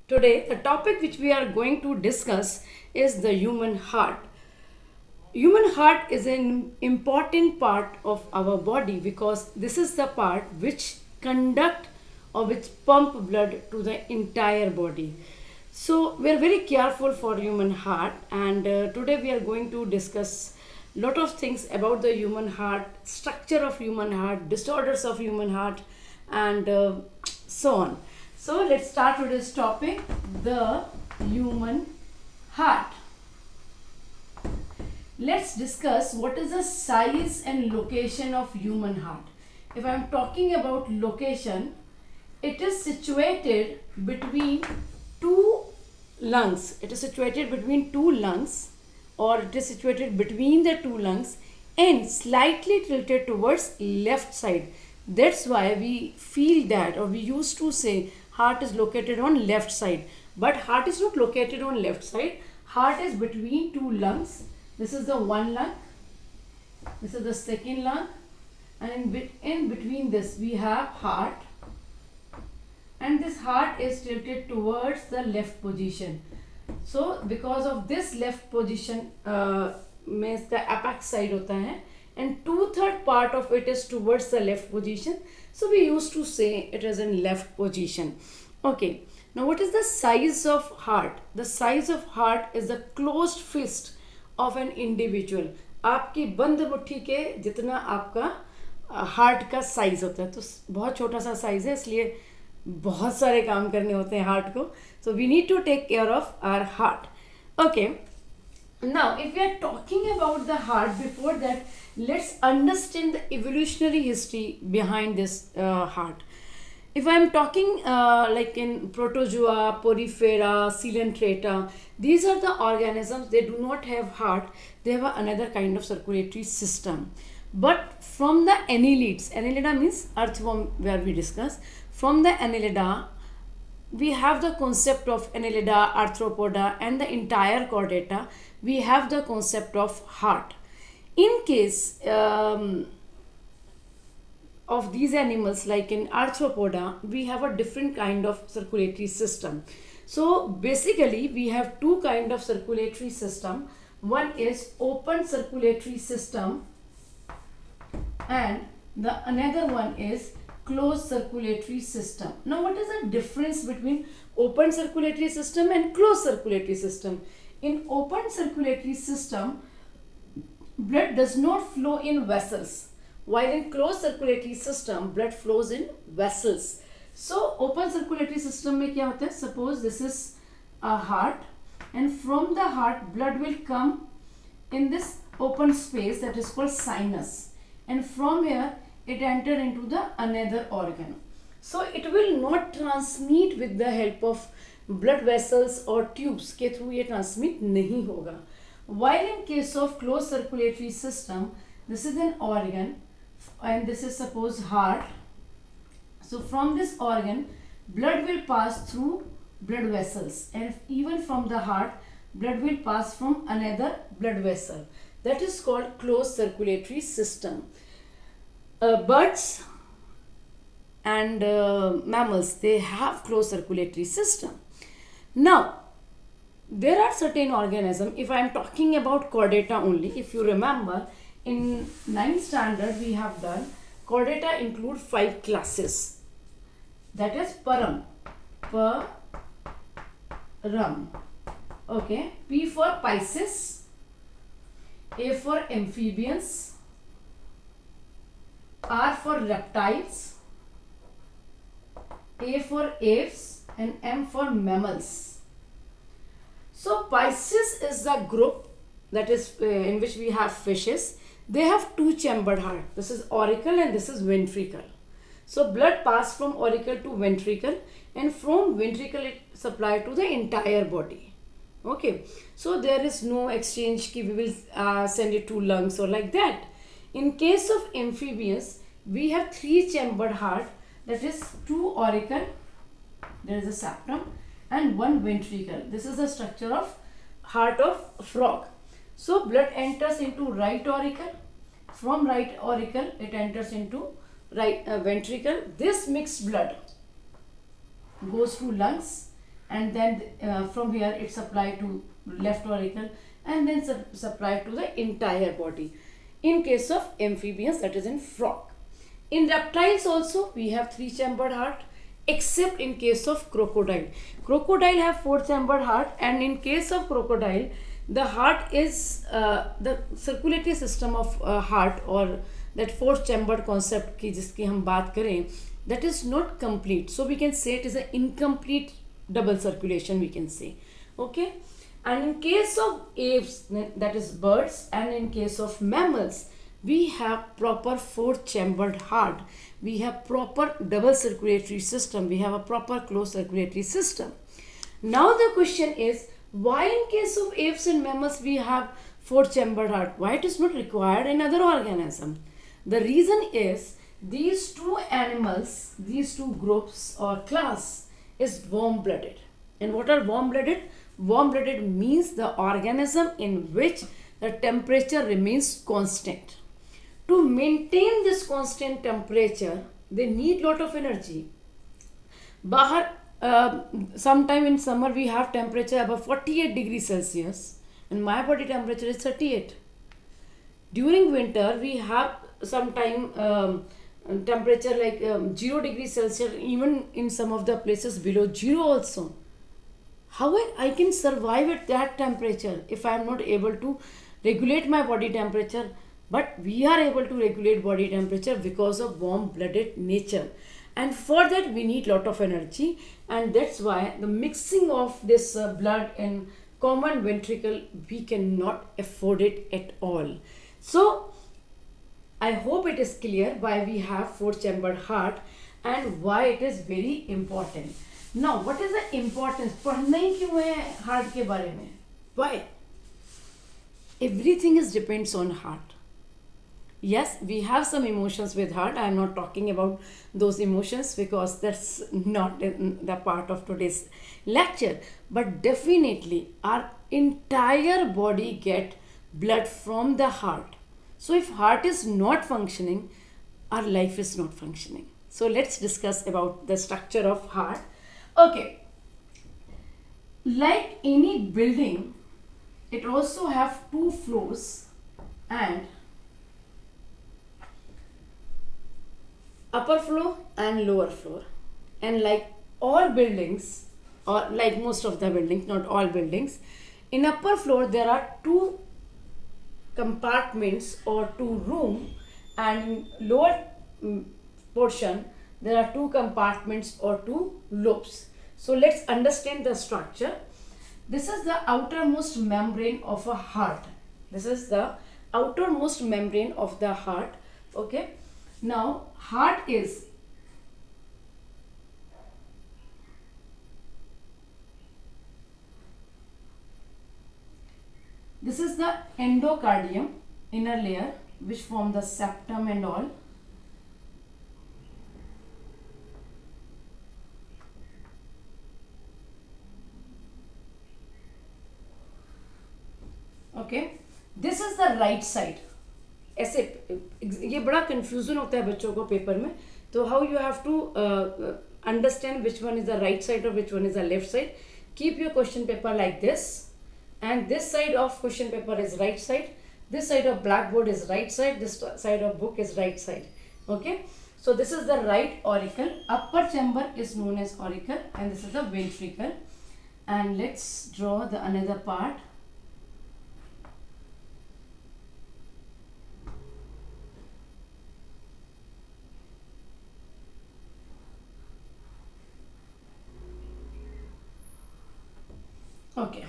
Today, the topic which we are going to discuss is the human heart. Human heart is an important part of our body because this is the part which conduct or which pump blood to the entire body. So we are very careful for human heart, and today we are going to discuss lot of things about the human heart, structure of human heart, disorders of human heart, and so on. So let's start with this topic, the human heart. Let's discuss what is the size and location of human heart. If I am talking about location, it is situated between two lungs. It is situated between two lungs, or it is situated between the two lungs and slightly tilted towards left side. That's why we feel that, or we used to say heart is located on left side. But heart is not located on left side. Heart is between two lungs. This is the one lung, this is the second lung, and in between this we have heart, and this heart is tilted towards the left position. So because of this left position में इसका apex side होता है, and 2/3 part of it is towards the left position, so we used to say it is in left position. Okay, now what is the size of heart? The size of heart is the closed fist of an individual. आपकी बंद मुट्ठी के जितना आपका heart का size होता है, तो बहुत छोटा सा साइज है, इसलिए बहुत सारे काम करने होते हैं हार्ट को. So we need to take care of our heart. Okay, now if we are talking about the heart, before that let's understand the evolutionary history behind this heart. If I am talking like in protozoa, porifera, coelenterata, these are the organisms, they do not have heart, they have another kind of circulatory system. But from the annelids, annelida means earthworm, where we discuss, from the annelida, we have the concept of annelida, arthropoda, and the entire chordata, we have the concept of heart. In case of these animals, like in arthropoda, we have a different kind of circulatory system. So basically we have two kind of circulatory system. One is open circulatory system, and the another one is closed circulatory system. Now what is the difference between open circulatory system and closed circulatory system? In open circulatory system, blood does not flow in vessels, while in closed circulatory system blood flows in vessels. So open circulatory system में क्या होता है? Suppose this is a heart, and from the heart blood will come in this open space that is called sinus, and from here it enter into the another organ. So it will not transmit with the help of blood vessels or tubes के through ये transmit नहीं होगा. While in case of closed circulatory system, this is an organ, and this is suppose heart. So from this organ blood will pass through blood vessels, and even from the heart blood will pass from another blood vessel. That is called closed circulatory system. Birds and mammals, they have closed circulatory system. Now there are certain organisms. If I am talking about chordata only, if you remember, in 9th standard we have done chordata include 5 classes. That is param, okay, P for Pisces, A for amphibians, R for reptiles, A for apes, and M for mammals. So Pisces is the group that is in which we have fishes. They have two chambered heart. This is auricle and this is ventricle. So blood pass from auricle to ventricle, and from ventricle it supply to the entire body. Okay, so there is no exchange ki we will send it to lungs or like that. In case of amphibians, we have 3 chambered heart, that is 2 auricle, there is a septum, and 1 ventricle. This is the structure of heart of frog. So blood enters into right auricle. From right auricle it enters into right ventricle. This mixed blood goes to lungs, and then from here it's applied to left auricle, and then supplied to the entire body. In case of amphibians, that is in frog. In reptiles also we have three chambered heart, except in case of crocodile. Crocodile have four chambered heart, and in case of crocodile the heart is the circulatory system of heart, or that four chambered concept की जिसकी हम बात करें, that is not complete. So we can say it is an incomplete double circulation, we can say. Okay. And in case of apes, that is birds, and in case of mammals, we have proper four chambered heart, we have proper double circulatory system, we have a proper closed circulatory system. Now the question is, why in case of apes and mammals we have four chambered heart, why it is not required in other organism? The reason is, these two animals, these two groups or class is warm blooded. And what are warm blooded? Warm blooded means the organism in which the temperature remains constant. To maintain this constant temperature, they need lot of energy. Bahar, sometime in summer we have temperature above 48 degrees Celsius, and my body temperature is 38. During winter we have sometime temperature like 0 degrees Celsius, even in some of the places below 0 also. How I can survive at that temperature if I am not able to regulate my body temperature? But we are able to regulate body temperature because of warm blooded nature, and for that we need lot of energy, and that's why the mixing of this blood in common ventricle, we cannot afford it at all. So I hope it is clear why we have four chambered heart and why it is very important. Now what is the importance? पढ़ना ही क्यों है heart के बारे में? Why? Everything is depends on heart. Yes, we have some emotions with heart. I am not talking about those emotions because that's not the part of today's lecture. But definitely our entire body get blood from the heart. So if heart is not functioning, our life is not functioning. So let's discuss about the structure of heart. Okay. Like any building, it also have two floors and upper floor and lower floor. And like all buildings, or like most of the buildings, not all buildings, in upper floor there are two compartments or two room, and in lower portion there are two compartments or two lobes. So let's understand the structure. This is the outermost membrane of a heart. This is the outermost membrane of the heart. Okay. Now heart is this is the endocardium, inner layer, which form the septum and all. Okay, this is the right side. ऐसे ये बड़ा confusion होता है बच्चों को paper में, तो how you have to understand which one is the right side or which one is the left side. Keep your question paper like this, and this side of question paper is right side, this side of blackboard is right side, this side of book is right side. Okay, so this is the right auricle. Upper chamber is known as auricle, and this is the ventricle. And let's draw the another part. Okay.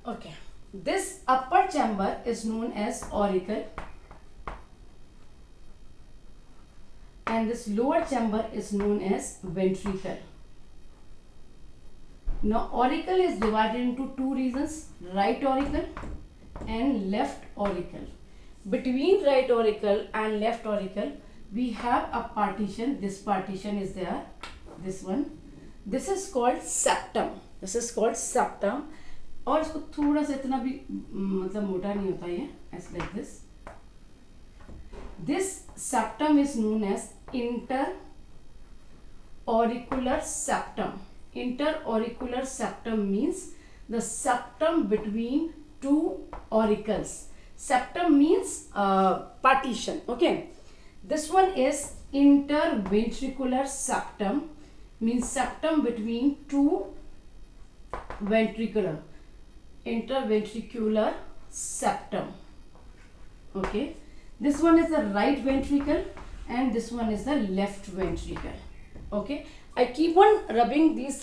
Okay. This upper chamber is known as auricle, and this lower chamber is known as ventricle. Now auricle is divided into two regions, right auricle and left auricle. Between right auricle and left auricle we have a partition. This partition is there, this one. This is called septum. This is called septum. और इसको थोड़ा सा इतना भी मतलब मोटा नहीं होता ये, as like this. This septum is known as inter auricular septum. Interauricular septum means the septum between two auricles. Septum means partition. Okay. This one is interventricular septum, means septum between two ventricular. Interventricular septum. Okay. This one is the right ventricle and this one is the left ventricle. Okay, I keep on rubbing these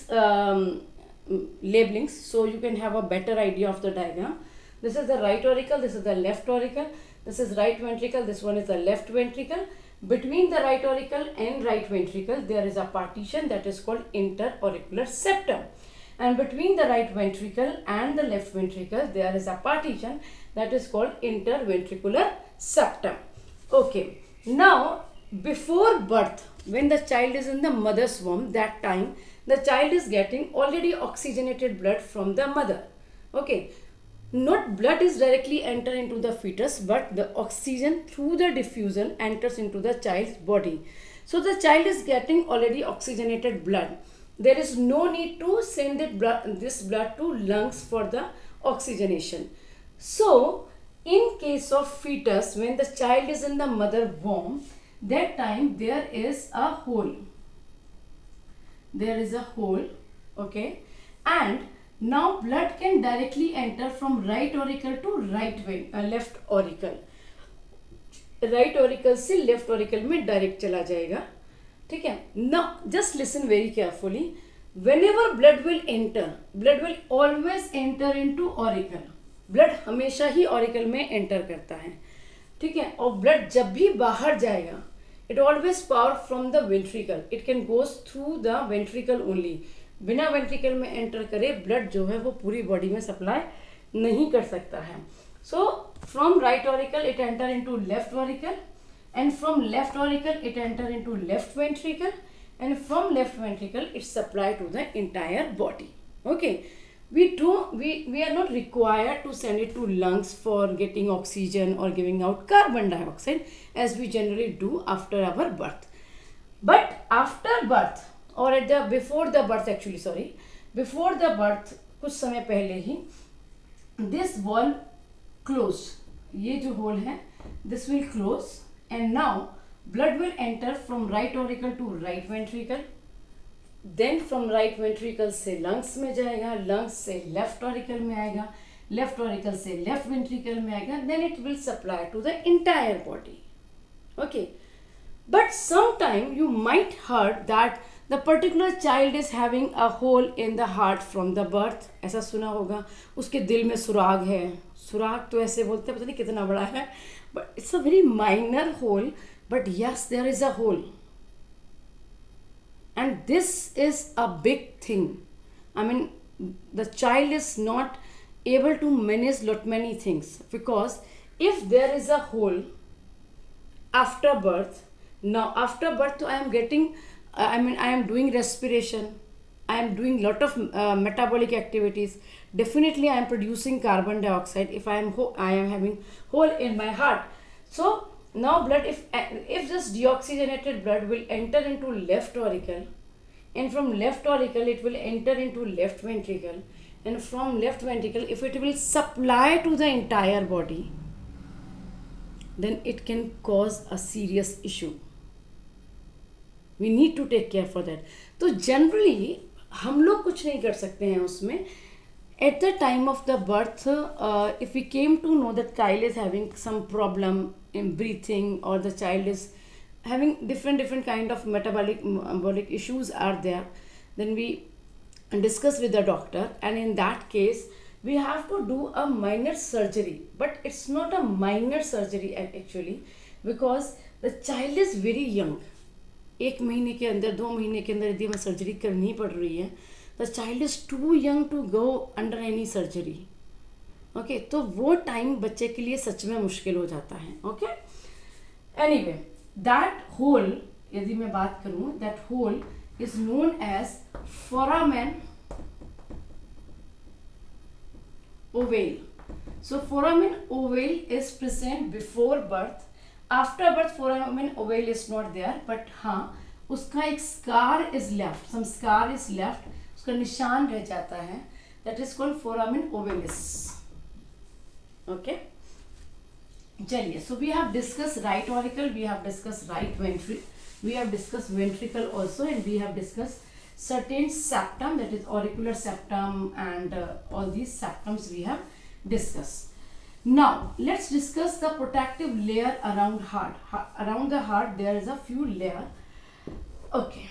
labelings so you can have a better idea of the diagram. This is the right auricle, this is the left auricle, this is right ventricle, this one is the left ventricle. Between the right auricle and right ventricle there is a partition that is called interauricular septum, and between the right ventricle and the left ventricle there is a partition that is called interventricular septum. Okay, now before birth, when the child is in the mother's womb, that time the child is getting already oxygenated blood from the mother. Okay, not blood is directly enter into the fetus, but the oxygen through the diffusion enters into the child's body. So the child is getting already oxygenated blood. There is no need to send this blood to lungs for the oxygenation. So in case of fetus, when the child is in the mother womb, that time there is a hole. There is a hole. Okay, and now blood can directly enter from right auricle to left auricle. Right auricle से left auricle में direct चला जाएगा. ठीक है. Now just listen very carefully. Whenever blood will enter, blood will always enter into auricle. Blood हमेशा ही auricle में enter करता है. ठीक है. और blood जब भी बाहर जाएगा, it always power from the ventricle. It can goes through the ventricle only. बिना ventricle में enter करे blood जो है वो पूरी body में supply नहीं कर सकता है. So from right auricle it enter into left auricle, and from left auricle it enter into left ventricle, and from left ventricle it supply to the entire body. Okay. We are not required to send it to lungs for getting oxygen or giving out carbon dioxide as we generally do after our birth. But after birth or before the birth, before the birth कुछ समय पहले ही this valve close, ये जो hole है this will close, and now blood will enter from right auricle to right ventricle. Then from right ventricle से lungs में जाएगा, lungs से left auricle में आएगा, left auricle से left ventricle में आएगा, then it will supply to the entire body. Okay, but sometime you might heard that the particular child is having a hole in the heart from the birth. ऐसा सुना होगा, उसके दिल में सुराग है. सुराग तो ऐसे बोलते हैं, पता नहीं कितना बड़ा है, but it's a very minor hole, but yes, there is a hole. And this is a big thing. I mean, the child is not able to manage lot many things, because if there is a hole after birth, now after birth I am getting, I am doing respiration, I am doing lot of metabolic activities. Definitely I am producing carbon dioxide if I am having hole in my heart. So now blood, if this deoxygenated blood will enter into left auricle, and from left auricle it will enter into left ventricle, and from left ventricle if it will supply to the entire body, then it can cause a serious issue. We need to take care for that. तो generally हम लोग कुछ नहीं कर सकते हैं उसमें. At the time of the birth, if we came to know that child is having some problem in breathing, or the child is having different kind of metabolic issues are there, then we discuss with the doctor, and in that case we have to do a minor surgery. But it's not a minor surgery actually, because the child is very young. 1 महीने के अंदर 2 महीने के अंदर यदि हमें surgery करनी पड़ रही है, the child is too young to go under any surgery. Okay, तो वो टाइम बच्चे के लिए सच में मुश्किल हो जाता है. Okay, anyway, that hole, यदि मैं बात करूँ, that hole is known as foramen ovale. So foramen ovale is present before birth. After birth foramen ovale is not there, but हाँ उसका एक scar is left, some scar is left, उसका निशान रह जाता है, that is called foramen ovalis. Okay. चलिए, so we have discussed right auricle, we have discussed right ventricle, we have discussed ventricle also, and we have discussed certain septum, that is auricular septum, and all these septums we have discussed. Now let's discuss the protective layer around heart. Around the heart there is a few layer. Okay,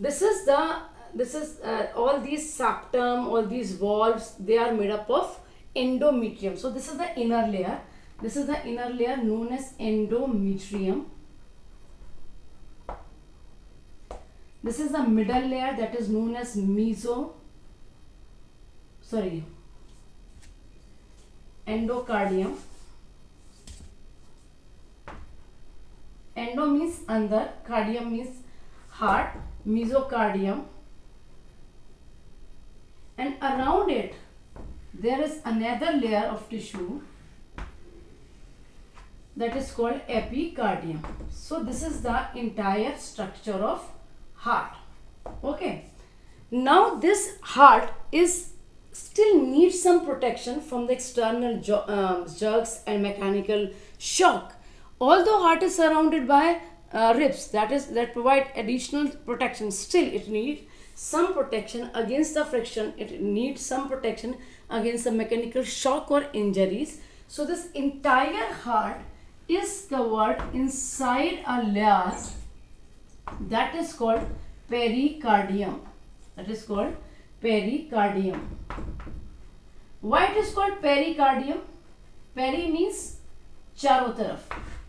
this is all these septum, all these valves, they are made up of endometrium. So this is the inner layer. This is the inner layer known as endometrium. This is the middle layer, that is known as endocardium. Endo means under, cardium means heart, mesocardium, and around it there is another layer of tissue that is called epicardium. So this is the entire structure of heart. Okay, now this heart is still needs some protection from the external jerks and mechanical shock. Although heart is surrounded by ribs that provide additional protection, still it needs some protection against the friction. It needs some protection against the mechanical shock or injuries. So this entire heart is covered inside a layer that is called pericardium. That is called pericardium. Why it is called pericardium? Peri means चारों तरफ.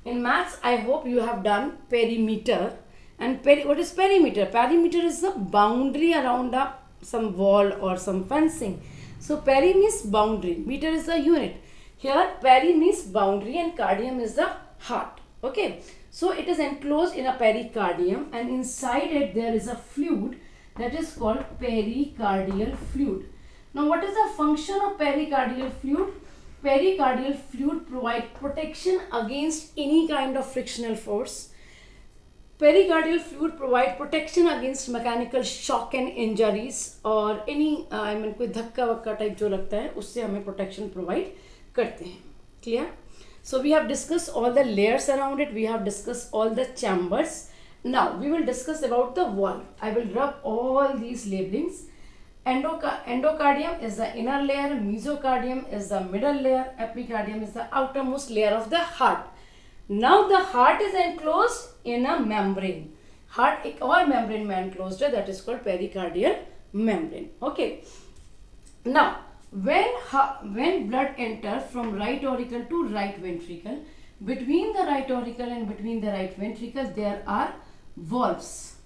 In maths, I hope you have done perimeter. And what is perimeter? Perimeter is the boundary around some wall or some fencing. So peri means boundary, meter is the unit. Here peri means boundary and cardium is the heart. Okay, so it is enclosed in a pericardium, and inside it there is a fluid that is called pericardial fluid. Now what is the function of pericardial fluid? Pericardial fluid provides protection against any kind of frictional force. Pericardial fluid provide protection against mechanical shock and injuries or any कोई धक्का वक्का type जो लगता है उससे हमें protection provide करते हैं. Clear? So we have discussed all the layers around it. We have discussed all the chambers. Now we will discuss about the valve. I will rub all these labelings. Endocardium is the inner layer, mesocardium is the middle layer, epicardium is the outermost layer of the heart. Now the heart is enclosed in a membrane. Heart एक और membrane में enclosed है, that is called pericardial membrane. Okay. Now when blood enters from right auricle to right ventricle, between the right auricle and between the right ventricle there are valves.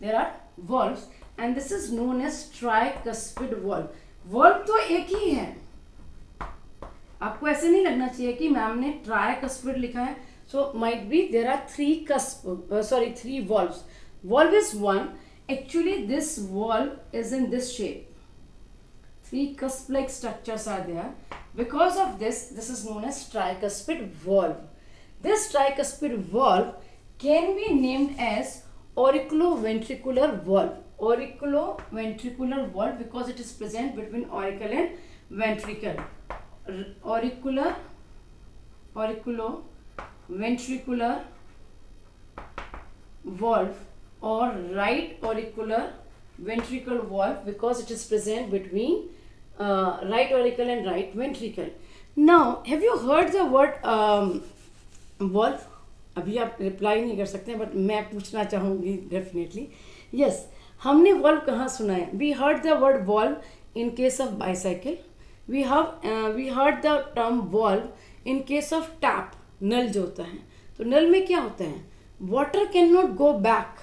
There are valves, and this is known as tricuspid valve. Valve तो एक ही है. आपको ऐसे नहीं लगना चाहिए कि ma'am ने tricuspid लिखा है. So might be there are three valves. Valve is one. Actually this valve is in this shape. Three cusp-like structures are there. Because of this is known as tricuspid valve. This tricuspid valve can be named as auriculoventricular valve. Auriculoventricular valve because it is present between auricle and ventricle. Auriculoventricular valve or right auricular ventricle valve because it is present between right auricle and right ventricle. Now have you heard the word valve? अभी आप reply नहीं कर सकते but मैं पूछना चाहूँगी definitely. Yes, हमने valve कहाँ सुना है? We heard the word valve in case of bicycle. We heard the term valve in case of tap. नल जो होता है, तो नल में क्या होता है? Water cannot go back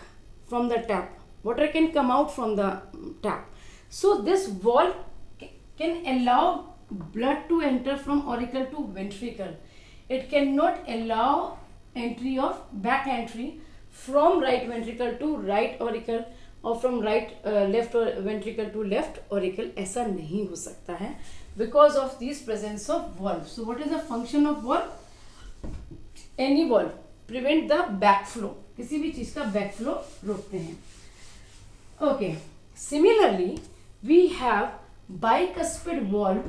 from the tap. Water can come out from the tap. So this valve can allow blood to enter from auricle to ventricle. It cannot allow back entry from right ventricle to right auricle और from right left ventricle to left auricle, ऐसा नहीं हो सकता है because of this presence of valve. So what is the function of valve? Any valve prevent the back flow, किसी भी चीज का बैक फ्लो रोकते हैं. Okay, similarly we have bicuspid valve.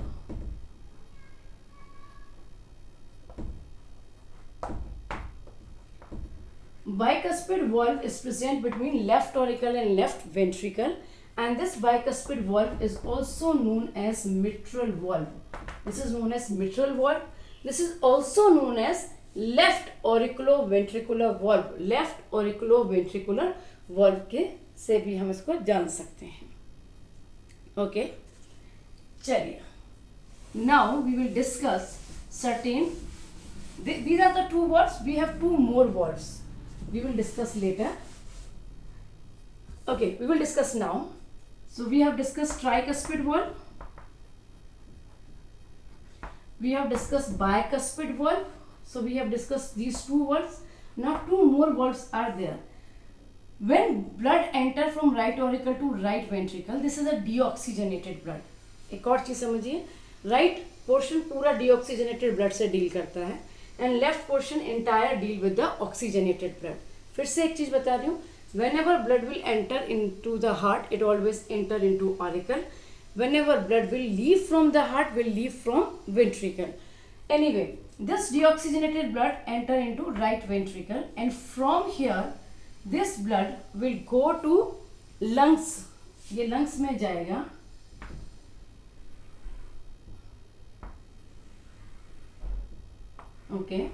Bicuspid valve is present between left auricle and left ventricle, and this bicuspid valve is also known as mitral valve. This is known as mitral valve. This is also known as left auriculoventricular valve. Left auriculoventricular valve के से भी हम इसको जान सकते हैं. Okay. चलिए, now we will discuss certain, these are the two valves, we have two more valves, we will discuss later. Okay, we will discuss now. So we have discussed tricuspid valve, we have discussed bicuspid valve, so we have discussed these two valves. Now two more valves are there. When blood enter from right auricle to right ventricle, this is a deoxygenated blood. एक और चीज समझिए, right portion पूरा deoxygenated blood से deal करता है and left portion entire deal with the oxygenated blood. फिर से एक चीज बता रही हूँ, whenever blood will enter into the heart, it always enter into auricle. Whenever blood will leave from the heart, will leave from ventricle. Anyway, this deoxygenated blood enter into right ventricle, and from here this blood will go to lungs. ये lungs में जाएगा. Okay,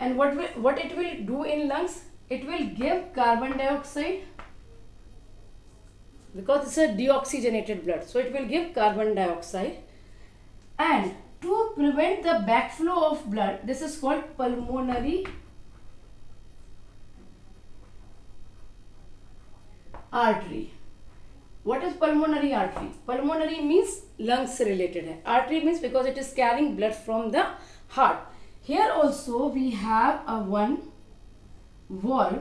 and what it will do in lungs? It will give carbon dioxide, because it's a deoxygenated blood, so it will give carbon dioxide. And to prevent the backflow of blood, this is called pulmonary artery. What is pulmonary artery? Pulmonary means lungs से related है. Artery means because it is carrying blood from the heart. Here also we have a one valve.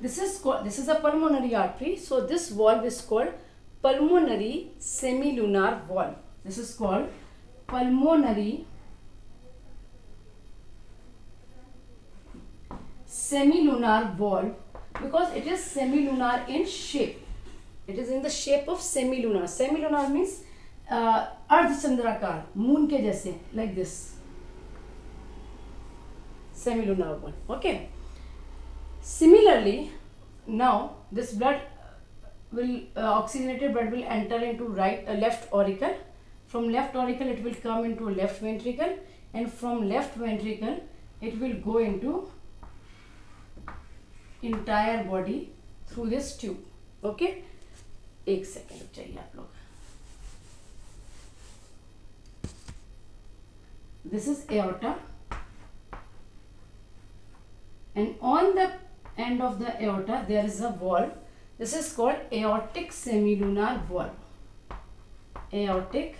This is a pulmonary artery. So this valve is called pulmonary semilunar valve. This is called pulmonary semilunar valve because it is semilunar in shape. It is in the shape of semilunar. Semilunar means अर्धचंद्राकार, moon के जैसे, like this. Semilunar one. Okay. Similarly, now this blood will oxygenated blood will enter into left auricle. From left auricle it will come into left ventricle, and from left ventricle it will go into entire body through this tube. Okay. एक second चाहिए आप लोग. This is aorta, and on the end of the aorta there is a valve. This is called aortic semilunar valve. Aortic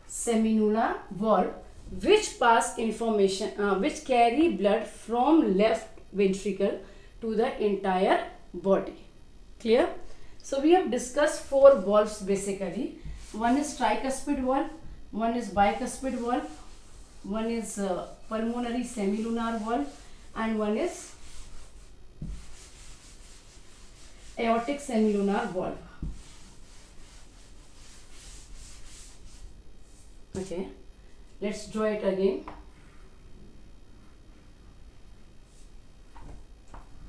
semilunar valve, which pass information, which carry blood from left ventricle to the entire body. Clear? So we have discussed four valves basically. One is tricuspid valve, one is bicuspid valve, one is pulmonary semilunar valve, and one is aortic semilunar valve. Okay, let's draw it again.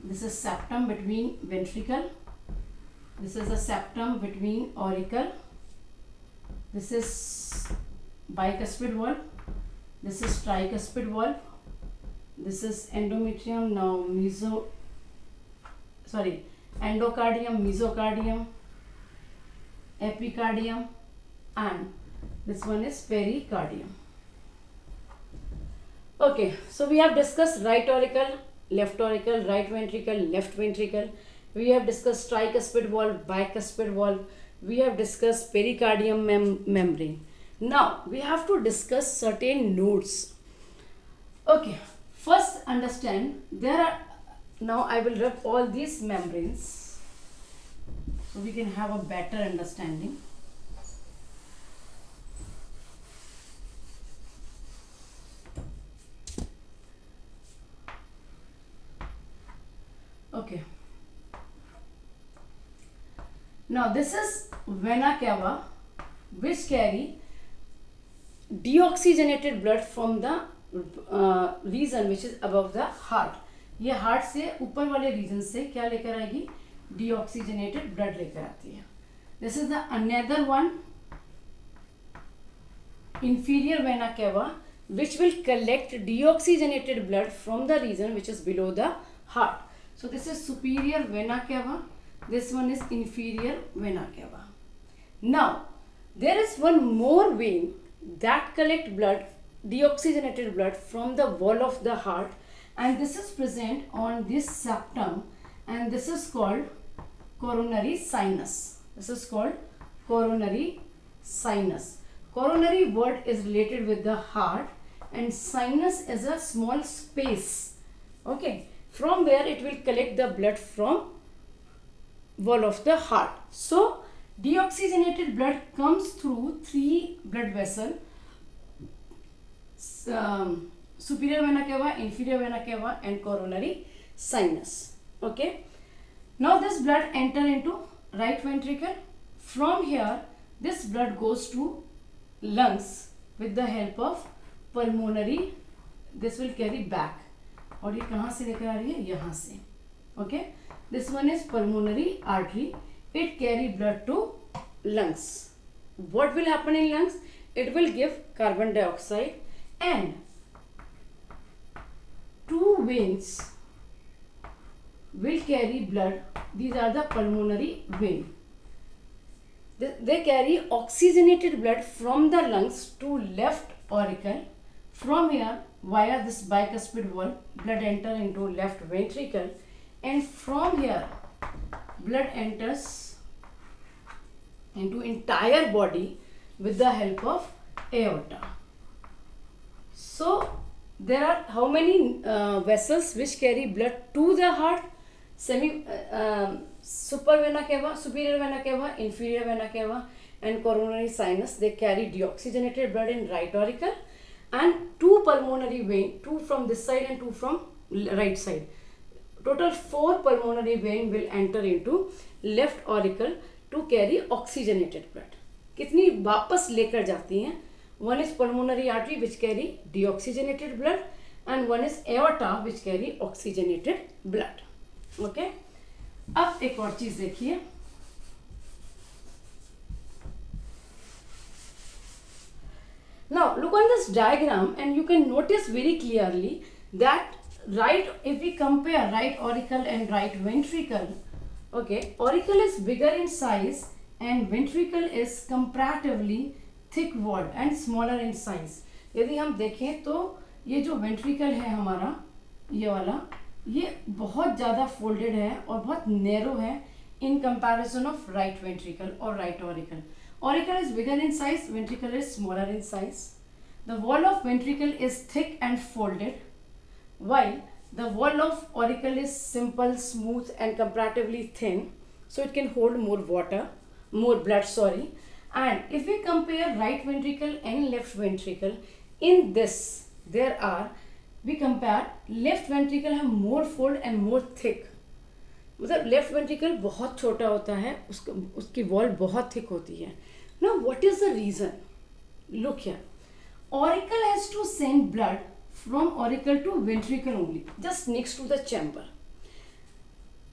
This is septum between ventricle. This is a septum between auricle. This is bicuspid valve. This is tricuspid valve. This is endometrium, now endocardium, mesocardium, epicardium, and this one is pericardium. Okay, so we have discussed right auricle, left auricle, right ventricle, left ventricle. We have discussed tricuspid valve, bicuspid valve. We have discussed pericardium membrane. Now we have to discuss certain nodes. Okay, First understand, there are, now I will rub all these membranes so we can have a better understanding. Okay. Now this is vena cava, which carry deoxygenated blood from the region which is above the heart. ये heart से ऊपर वाले reason से क्या लेकर आएगी? Deoxygenated blood लेकर आती है. This is the another one, inferior vena cava, which will collect deoxygenated blood from the region which is below the heart. So this is superior vena cava, this one is inferior vena cava. Now there is one more vein that collect blood, deoxygenated blood from the wall of the heart, and this is present on this septum, and this is called coronary sinus. This is called coronary sinus. Coronary word is related with the heart, and sinus is a small space, okay, from where it will collect the blood from wall of the heart. So deoxygenated blood comes through three blood vessels, superior vena cava, inferior vena cava, and coronary sinus. Okay. Now this blood enter into right ventricle. From here, this blood goes to lungs with the help of pulmonary. This will carry back. और ये कहाँ से लेकर आ रही है? यहाँ से. Okay. This one is pulmonary artery. It carry blood to lungs. What will happen in lungs? It will give carbon dioxide, and two veins will carry blood. These are the pulmonary vein. They carry oxygenated blood from the lungs to left auricle. From here, via this bicuspid wall, blood enter into left ventricle, and from here, blood enters into entire body with the help of aorta. So there are how many vessels which carry blood to the heart? Super vena cava, superior vena cava, inferior vena cava, and coronary sinus. They carry deoxygenated blood in right auricle, and two pulmonary vein, two from this side and two from right side. Total 4 pulmonary vein will enter into left auricle to carry oxygenated blood. कितनी वापस लेकर जाती हैं? One is pulmonary artery which carry deoxygenated blood, and one is aorta which carry oxygenated blood. Okay? अब एक और चीज देखिए. Now look on this diagram, and you can notice very clearly that if we compare right auricle and right ventricle, okay, auricle is bigger in size and ventricle is comparatively thick walled and smaller in size. यदि हम देखें तो ये जो ventricle है हमारा, ये वाला, ये बहुत ज़्यादा folded है और बहुत narrow है in comparison of right ventricle or right auricle. Auricle is bigger in size, ventricle is smaller in size. The wall of ventricle is thick and folded, while the wall of auricle is simple, smooth, and comparatively thin, so it can hold more blood. And if we compare right ventricle and left ventricle, in this we compare left ventricle have more fold and more thick. मतलब left ventricle बहुत छोटा होता है, उसकी wall बहुत thick होती है. Now what is the reason? Look here. Auricle has to send blood from auricle to ventricle only, just next to the chamber.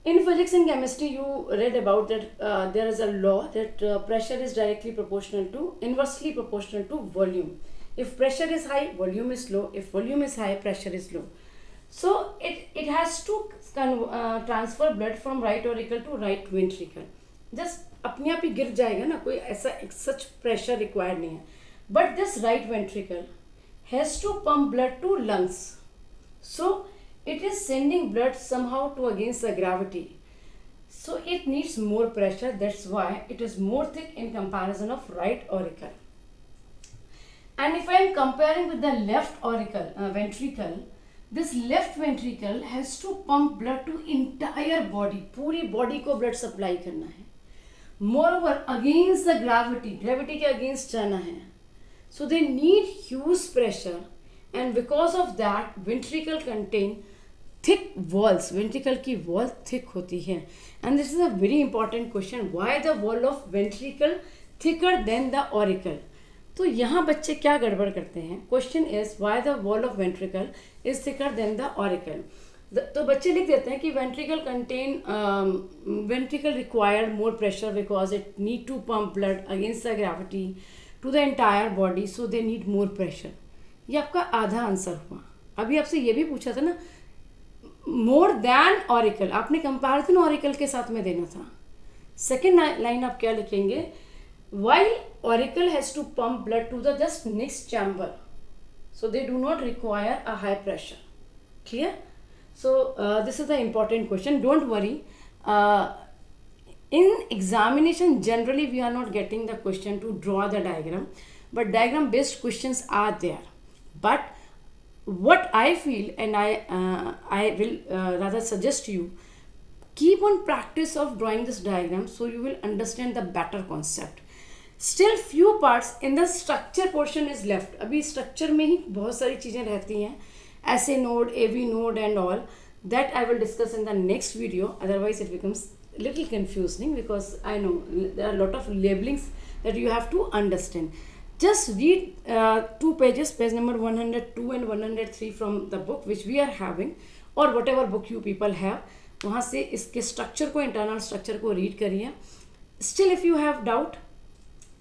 In physics and chemistry, you read about that there is a law that pressure is inversely proportional to volume. If pressure is high, volume is low. If volume is high, pressure is low. So it has to transfer blood from right auricle to right ventricle. Just अपने आप ही गिर जाएगा ना, कोई ऐसा such pressure required नहीं है. But this right ventricle has to pump blood to lungs. So it is sending blood somehow to against the gravity. So it needs more pressure. That's why it is more thick in comparison of right auricle. And if I am comparing with the left auricle, ventricle, this left ventricle has to pump blood to entire body, पूरी body को blood supply करना है. Moreover, against the gravity के against जाना है. So they need huge pressure, and because of that, ventricle contain thick walls. Ventricle की wall thick होती है. And this is a very important question. Why the wall of ventricle thicker than the auricle? तो यहाँ बच्चे क्या गड़बड़ करते हैं. Question is why the wall of ventricle is thicker than the auricle. तो बच्चे लिख देते हैं कि ventricle require more pressure because it need to pump blood against the gravity to the entire body, so they need more pressure. ये आपका आधा answer हुआ. अभी आपसे ये भी पूछा था ना, मोर देन ऑरिकल, आपने कंपैरिजन ऑरिकल के साथ में देना था. सेकेंड लाइन आप क्या लिखेंगे, while auricle has to pump blood to the just next chamber, so they do not require a high pressure. Clear? So this is the important question. Don't worry, in examination generally we are not getting the question to draw the diagram, but diagram based questions are there. But what I feel, and I will rather suggest you, keep on practice of drawing this diagram so you will understand the better concept. Still few parts in the structure portion is left. अभी structure में ही बहुत सारी चीज़ें रहती हैं, SA node, AV node and all. That I will discuss in the next video. Otherwise it becomes little confusing because I know there are a lot of labelings that you have to understand. Just read 2 pages, page number 102 and 103 from the book which we are having, or whatever book you people have. वहाँ से इसके structure को, internal structure को read करिए. Still if you have doubt,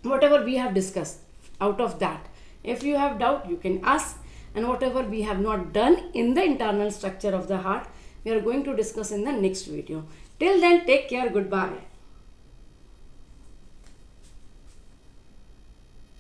whatever we have discussed, out of that, if you have doubt you can ask, and whatever we have not done in the internal structure of the heart we are going to discuss in the next video. Till then, take care. Goodbye.